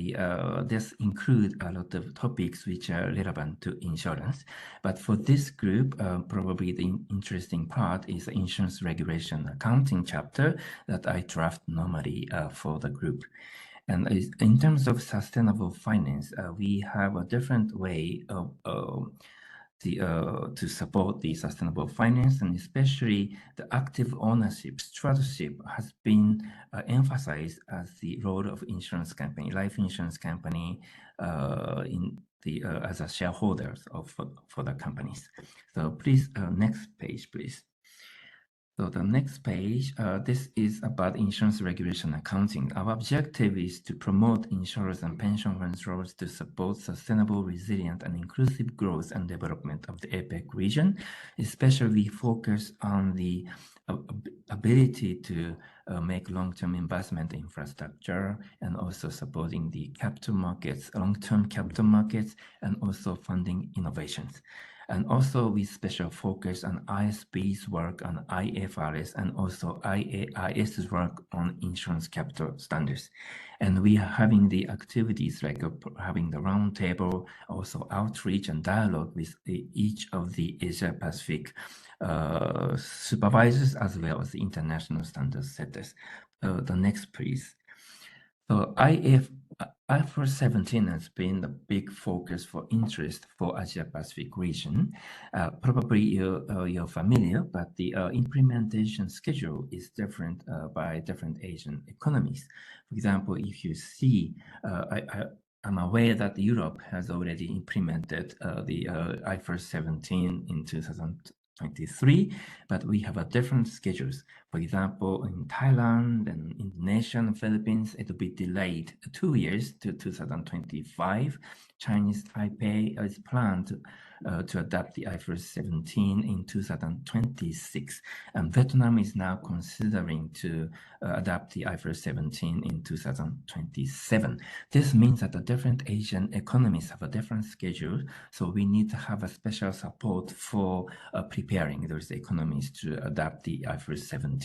this includes a lot of topics which are relevant to insurance. But for this group, probably the interesting part is the insurance regulation accounting chapter that I draft normally for the group. And in terms of sustainable finance, we have a different way of to support the sustainable finance, and especially the active ownership, stewardship has been emphasized as the role of insurance company, life insurance company, in the as a shareholders of for the companies. So please, next page, please. So the next page, this is about insurance regulation accounting. Our objective is to promote insurers and pension funds roles to support sustainable, resilient, and inclusive growth and development of the APEC region, especially focus on the ability to make long-term investment infrastructure and also supporting the capital markets, long-term capital markets, and also funding innovations. And also with special focus on ISB's work on IFRS and also IAIS's work on insurance capital standards. And we are having the activities like having the roundtable, also outreach and dialogue with each of the Asia Pacific supervisors as well as the international standard setters. The next, please. So IFRS 17 has been the big focus for interest for Asia Pacific region. Probably you're familiar, but the implementation schedule is different by different Asian economies. For example, if you see, I'm aware that Europe has already implemented the IFRS 17 in 2023, but we have a different schedules. For example, in Thailand and Indonesia and Philippines, it will be delayed 2 years to 2025. Chinese Taipei is planned to adopt the IFRS 17 in 2026. And Vietnam is now considering to adopt the IFRS 17 in 2027. This means that the different Asian economies have a different schedule, so we need to have a special support for preparing those economies to adopt the IFRS 17.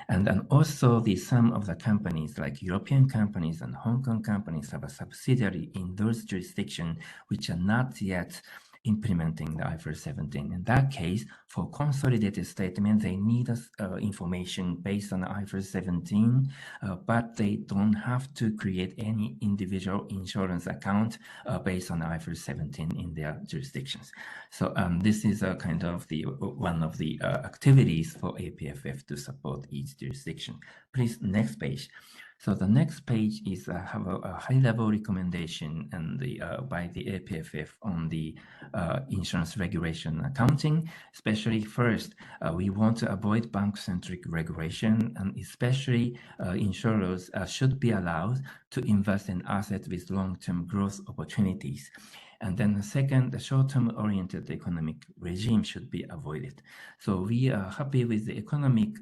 And then also some of the companies like European companies and Hong Kong companies have a subsidiary in those jurisdictions which are not yet implementing the IFRS 17. In that case, for consolidated statement, they need information based on the IFRS 17, but they don't have to create any individual insurance account based on the IFRS 17 in their jurisdictions. So this is a kind of the one of the activities for APFF to support each jurisdiction. Please, next page. So the next page is have a high-level recommendation and by the APFF on the insurance regulation accounting. Especially first, we want to avoid bank-centric regulation, and especially insurers should be allowed to invest in assets with long-term growth opportunities. And then the second, the short-term oriented economic regime should be avoided. So we are happy with the economic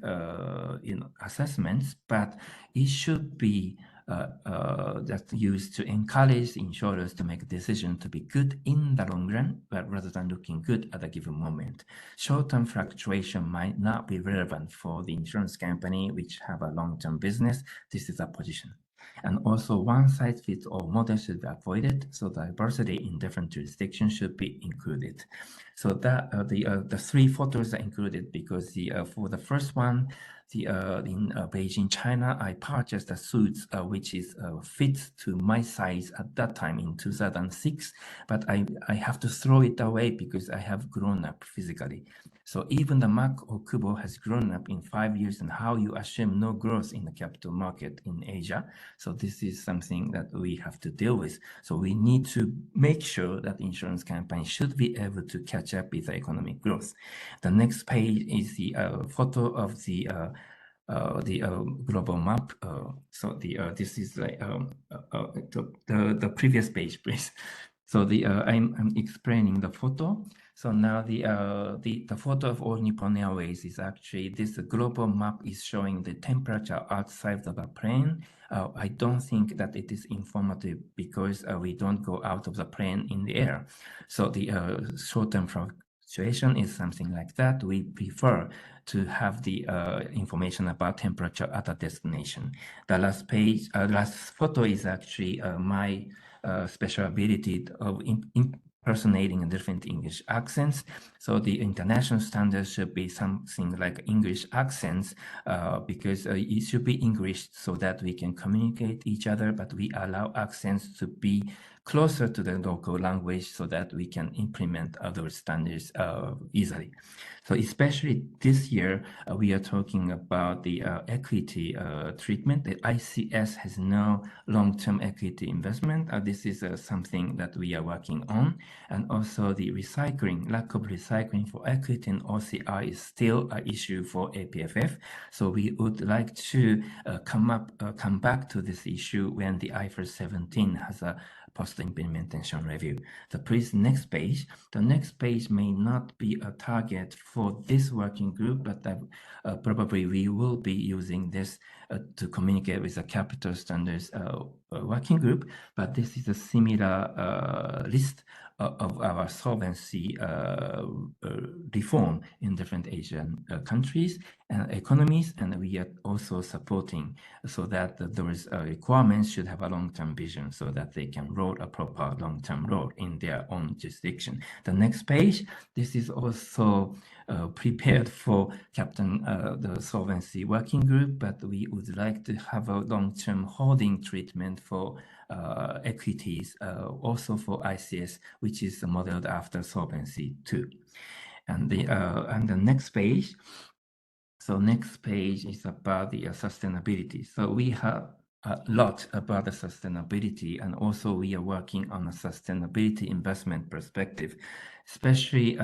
assessments, but it should be that's used to encourage insurers to make a decision to be good in the long run, but rather than looking good at a given moment. Short-term fluctuation might not be relevant for the insurance company which have a long-term business. This is a position. And also one-size-fits-all model should be avoided, so diversity in different jurisdictions should be included. So that the three photos are included because for the first one, in Beijing, China, I purchased a suit which is fits to my size at that time in 2006, but I have to throw it away because I have grown up physically. So even the Mark Okubo has grown up in 5 years, and how you assume no growth in the capital market in Asia. So this is something that we have to deal with. So we need to make sure that insurance companies should be able to catch up with the economic growth. The next page is the photo of the global map. This is like the previous page, please. So I'm explaining the photo. So now the photo of All Nippon Airways is actually this global map is showing the temperature outside of the plane. I don't think that it is informative because we don't go out of the plane in the air. So the short-term fluctuation is something like that. We prefer to have the information about temperature at a destination. The last page, last photo is actually my special ability of impersonating different English accents. So the international standards should be something like English accents because it should be English so that we can communicate each other, but we allow accents to be closer to the local language so that we can implement other standards easily. So especially this year, we are talking about the equity treatment. The ICS has no long-term equity investment. This is something that we are working on. And also the recycling, lack of recycling for equity and OCI is still an issue for APFF. So we would like to come back to this issue when the IFRS 17 has a post-implementation review. So please, next page. The next page may not be a target for this working group, but probably we will be using this to communicate with the capital standards working group. But this is a similar list of our solvency reform in different Asian countries and economies, and we are also supporting so that those requirements should have a long-term vision so that they can roll a proper long-term role in their own jurisdiction. The next page, this is also prepared for the Solvency Working Group, but we would like to have a long-term holding treatment for equities, also for ICS, which is modeled after Solvency II. And the next page. So next page is about the sustainability. So we have a lot about the sustainability, and also we are working on a sustainability investment perspective. Especially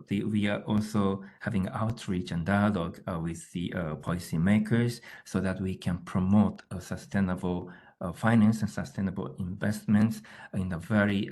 we are also having outreach and dialogue with the policymakers so that we can promote a sustainable finance and sustainable investments in a very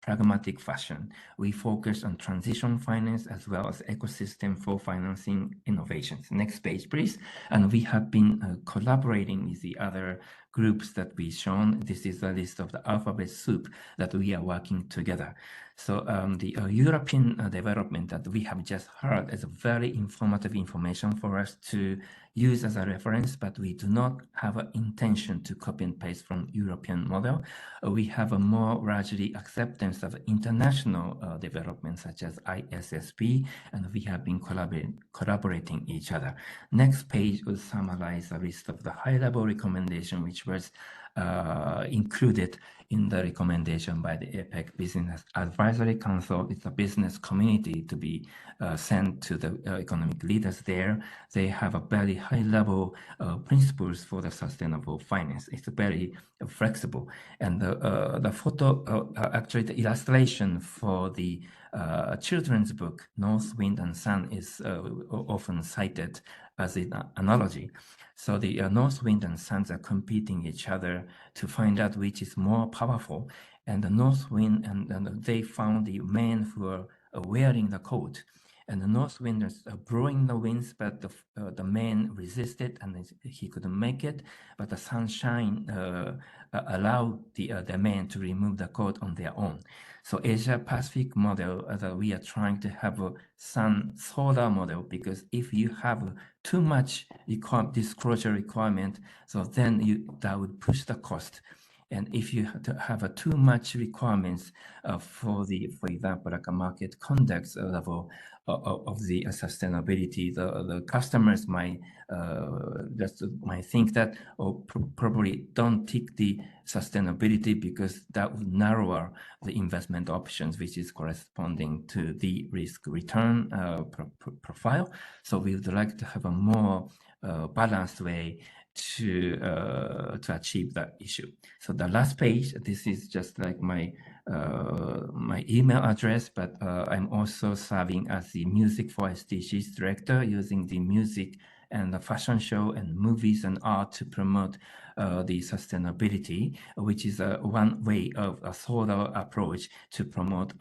pragmatic fashion. We focus on transition finance as well as ecosystem for financing innovations. Next page, please. And we have been collaborating with the other groups that we've shown. This is a list of the alphabet soup that we are working together. So the European development that we have just heard is a very informative information for us to use as a reference, but we do not have an intention to copy and paste from European model. We have a more largely acceptance of international development such as ISSP, and we have been collaborating each other. Next page will summarize a list of the high-level recommendation which was included in the recommendation by the APEC Business Advisory Council. It's a business community to be sent to the economic leaders there. They have a very high-level principles for the sustainable finance. It's very flexible. And the photo, actually the illustration for the children's book, North, Wind and Sun, is often cited as an analogy. So the North Wind and Suns are competing each other to find out which is more powerful. And the North Wind, and they found the men who are wearing the coat. And the North Wind is blowing the winds, but the man resisted and he couldn't make it. But the sunshine allowed the men to remove the coat on their own. So Asia Pacific model, we are trying to have a sun solar model, because if you have too much disclosure requirement, so then that would push the cost. And if you have too much requirements for example, like a market conduct level of the sustainability, the customers might think that, probably don't tick the sustainability because that would narrow the investment options, which is corresponding to the risk return profile. So we would like to have a more balanced way to achieve that issue. So the last page, this is just like my email address, but I'm also serving as the Music for SDGs director, using the music and the fashion show and movies and art to promote the sustainability, which is one way of a thorough approach to promote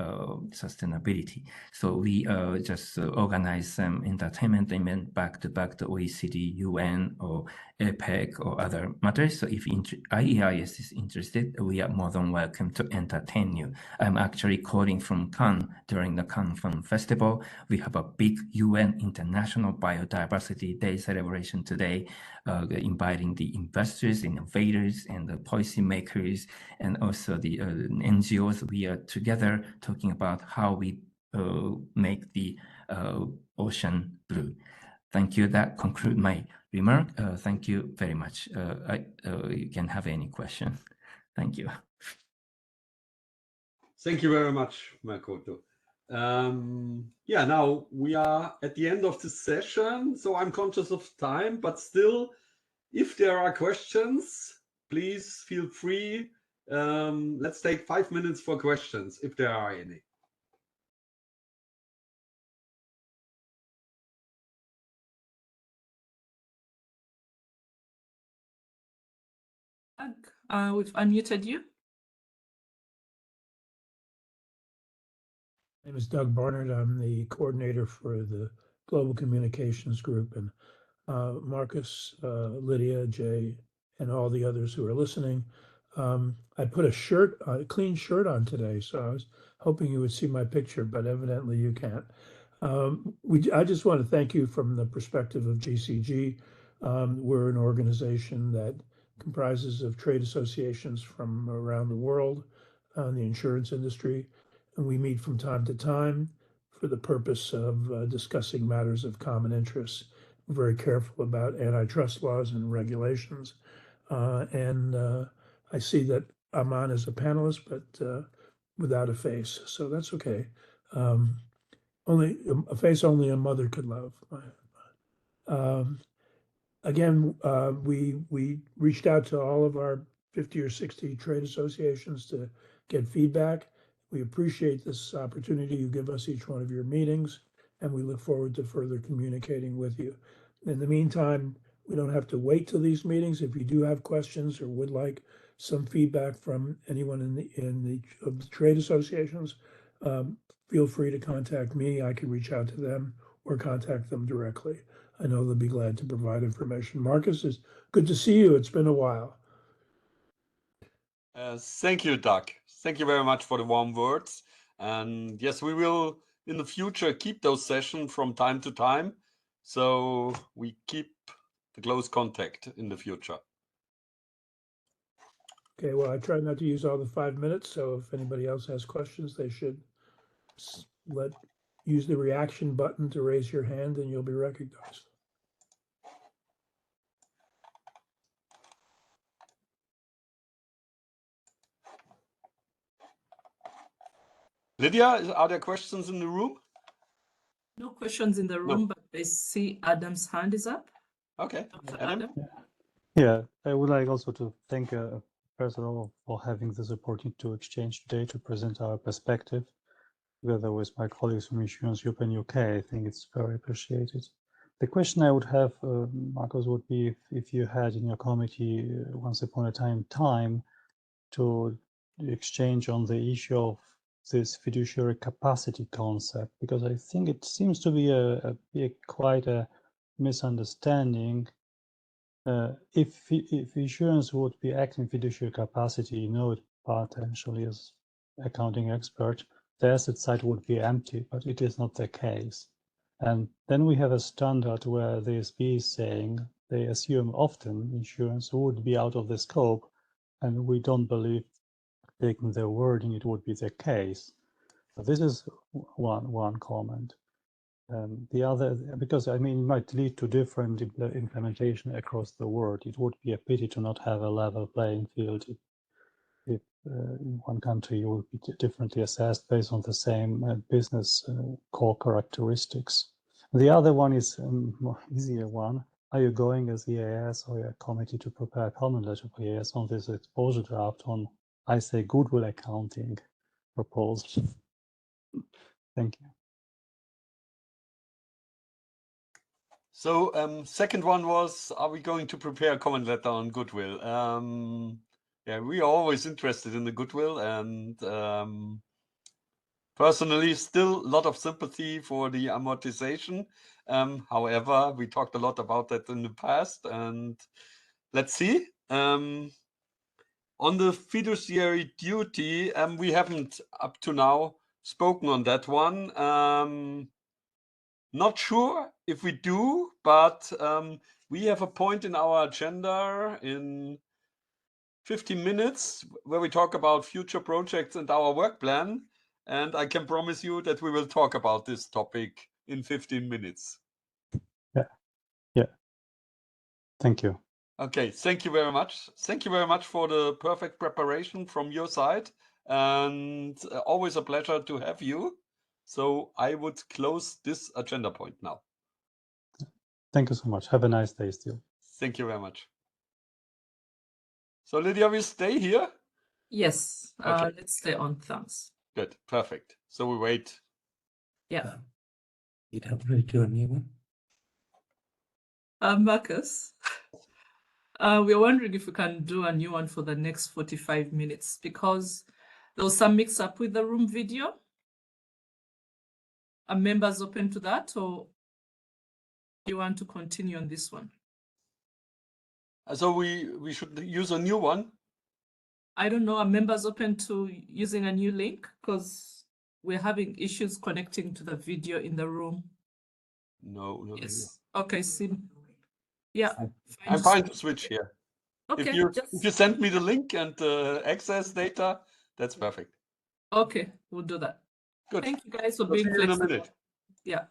sustainability. So we just organize some entertainment event back to OECD, UN, or APEC, or other matters. So if IAIS is interested, we are more than welcome to entertain you. I'm actually calling from Cannes during the Cannes Film Festival. We have a big UN International Biodiversity Day celebration today, inviting the investors, innovators, and the policymakers, and also the NGOs. We are together talking about how we make the ocean blue. Thank you. That concludes my remark. Thank you very much. You can have any question. Thank you. Thank you very much, Makoto. Yeah, now we are at the end of the session, so I'm conscious of time, but still, if there are questions, please feel free. Let's take 5 minutes for questions, if there are any. We've unmuted you. My name is Doug Barnard. I'm the coordinator for the Global Communications Group, and Marcus, Lydia, Jay, and all the others who are listening. I put a clean shirt on today, so I was hoping you would see my picture, but evidently you can't. I just want to thank you from the perspective of GCG. We're an organization that comprises of trade associations from around the world in the insurance industry. And we meet from time to time for the purpose of discussing matters of common interest. We're very careful about antitrust laws and regulations. I see that I'm on as a panelist, but without a face, so that's okay. Only a face only a mother could love. Again, we reached out to all of our 50 or 60 trade associations to get feedback. We appreciate this opportunity you give us each one of your meetings, and we look forward to further communicating with you. In the meantime, we don't have to wait till these meetings. If you do have questions or would like some feedback from anyone in the trade associations, feel free to contact me. I can reach out to them or contact them directly. I know they'll be glad to provide information. Marcus, it's good to see you. It's been a while. Thank you, Doug. Thank you very much for the warm words. And yes, we will in the future keep those sessions from time to time. So we keep the close contact in the future. Okay, well, I try not to use all the 5 minutes. So if anybody else has questions, they should use the reaction button to raise your hand and you'll be recognized. Lydia, are there questions in the room? No questions in the room, No. but I see Adam's hand is up. Okay, Adam. Yeah, I would like also to thank first of all for having this opportunity to exchange today to present our perspective together with my colleagues from Insurance Europe and UK. I think it's very appreciated. The question I would have, Marcus, would be if you had in your committee once upon a time to exchange on the issue of this fiduciary capacity concept, because I think it seems to be quite a misunderstanding. If insurance would be acting fiduciary capacity, you know, potentially as accounting expert, the asset side would be empty, but it is not the case. And then we have a standard where the ESB is saying they assume often insurance would be out of the scope, and we don't believe, taking their wording, it would be the case. So this is one comment. The other, because I mean, it might lead to different implementation across the world. It would be a pity to not have a level playing field. If in one country you will be differently assessed based on the same business core characteristics. The other one is a more easier one. Are you going as IAIS or a committee to prepare a common letter for IAIS on this exposure draft on, I say, goodwill accounting proposal? Thank you. So second one was, are we going to prepare a comment letter on goodwill? Yeah, we are always interested in the goodwill, and personally, still a lot of sympathy for the amortization. However, we talked a lot about that in the past, and let's see. On the fiduciary duty, we haven't up to now spoken on that one. Not sure if we do, but we have a point in our agenda in 15 minutes where we talk about future projects and our work plan. And I can promise you that we will talk about this topic in 15 minutes. Yeah. Thank you. Okay, thank you very much. Thank you very much for the perfect preparation from your side. And always a pleasure to have you. So I would close this agenda point now. Thank you so much. Have a nice day still. Thank you very much. So Lydia will stay here? Yes, Okay. let's stay on. Thanks. Good, perfect. So we wait. Yeah. You'd have to do a new one. Marcus, we're wondering if we can do a new one for the next 45 minutes because there was some mix up with the room video. Are members open to that, or do you want to continue on this one? So we should use a new one? I don't know. Are members open to using a new link? Because we're having issues connecting to the video in the room. No. Yes. Okay, yeah. I'm fine to switch here. Okay. If you send me the link and access data, that's perfect. Okay, we'll do that. Good. Thank you guys for We'll being see you in a flexible. minute. Yeah.